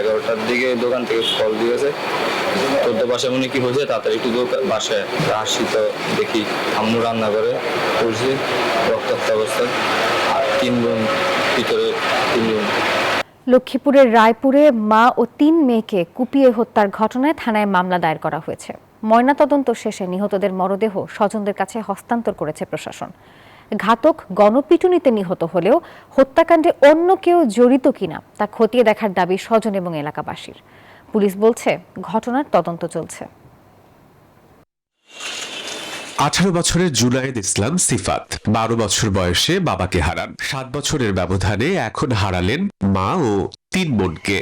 11টার দিকে দোকান থেকে কল দিয়েছে, তোর বাসায় মনে কি হয়েছে, তাড়াতাড়ি একটু বাসায় আসছি। তো দেখি আম্মু রান্না করে করছি রক্তাক্ত অবস্থায়, আর 3 বোন ভিতরে 3 জন। লক্ষ্মীপুরের রায়পুরে মা ও 3 মেয়েকে কুপিয়ে হত্যার ঘটনায় থানায় মামলা দায়ের করা হয়েছে। ময়নাতদন্ত শেষে নিহতদের মরদেহ স্বজনদের কাছে হস্তান্তর করেছে প্রশাসন। ঘাতক গণপিটুনিতে নিহত হলেও হত্যাকাণ্ডে অন্য কেউ জড়িত কিনা তা খতিয়ে দেখার দাবি স্বজন এবং এলাকাবাসীর। পুলিশ বলছে ঘটনার তদন্ত চলছে। 18 বছরের জুনায়েদ ইসলাম সিফাত 12 বছর বয়সে বাবাকে হারান। 7 বছরের ব্যবধানে এখন হারালেন মা ও 3 বোনকে।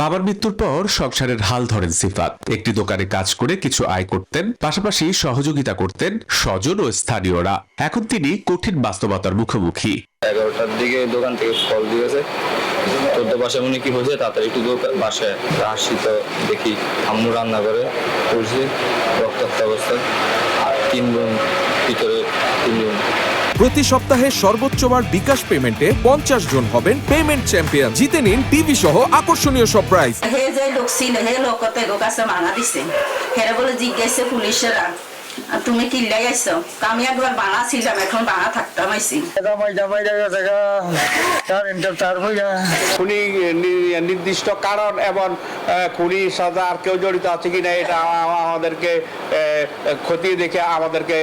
বাবার মৃত্যুর পর সংসারের হাল ধরেন সিফাত। একটি দোকানে কাজ করে কিছু আয় করতেন, পাশাপাশি সহযোগিতা করতেন স্বজন ও স্থানীয়রা। এখন তিনি কঠিন বাস্তবতার মুখোমুখি। 11টার দিকে দোকান থেকে কল দিয়েছে, তোর বাসায় মনে কি হয়েছে, তাড়াতাড়ি একটু বাসায় আসছি। তো দেখি আম্মু রান্না করে করছি রক্তাক্ত অবস্থায়, আর 3 বোন ভিতরে 3 জন। প্রতি সপ্তাহে সর্বোচ্চবার বিকাশ পেমেন্টে 50 জন হবেন পেমেন্ট চ্যাম্পিয়ন। জিতে নিন টিভি সহ আকর্ষণীয় সব প্রাইজ। হে যে লোক ছিল, হে লোকতে কাছে মানা দিছে, হেরে বলে জিজ্ঞাসা পুলিশেরা তুমি কি লাই আইছো? আমি একবার বানা ছিলাম, এখন বানা থাকতাম আইছি। খুনি নির্দিষ্ট কারণ এবং খুনির সাথে আর কেউ জড়িত আছে কিনা এটা আমাদেরকে খতিয়ে দেখে আমাদেরকে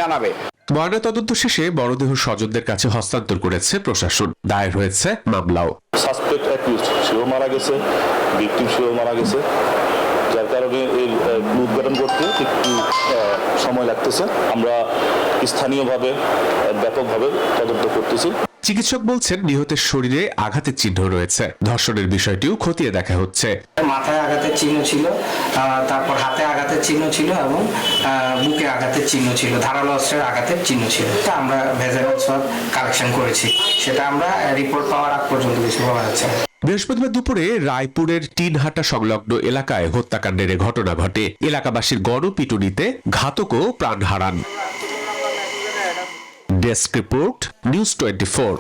জানাবে। ময়নাতদন্ত শেষে মরদেহ স্বজনদের কাছে হস্তান্তর করেছে প্রশাসন। দায়ের হয়েছে মামলাও। সাসপেক্ট অ্যাকিউজড সেও মারা গেছে, ভিকটিম সেও মারা গেছে, যার কারণে এর উদ্ঘাটন করতে একটু সময় লাগতেছে। আমরা স্থানীয়ভাবে ব্যাপকভাবে তদন্ত করতেছি। চিকিৎসক বলছেন নিহতের শরীরে আঘাতের চিহ্ন রয়েছে। ধর্ষণের বিষয়টিও খতিয়ে দেখা হচ্ছে। মাথায় আঘাতের চিহ্ন ছিল, তারপর হাতে আঘাতের চিহ্ন ছিল এবং বুকে আঘাতের চিহ্ন ছিল, ধারালো অস্ত্রের আঘাতের চিহ্ন ছিল। আমরা ভেজাল সব কালেকশন করেছি, সেটা আমরা রিপোর্ট পাওয়ার আগ পর্যন্ত কিছু পাওয়া যাচ্ছে না। বৃহস্পতিবার দুপুরে রায়পুরের টিনহাটা সংলগ্ন এলাকায় হত্যাকাণ্ডের ঘটনা ঘটে। এলাকাবাসীর গণপিটুনিতে ঘাতকও প্রাণ হারান। Desk report, news 24।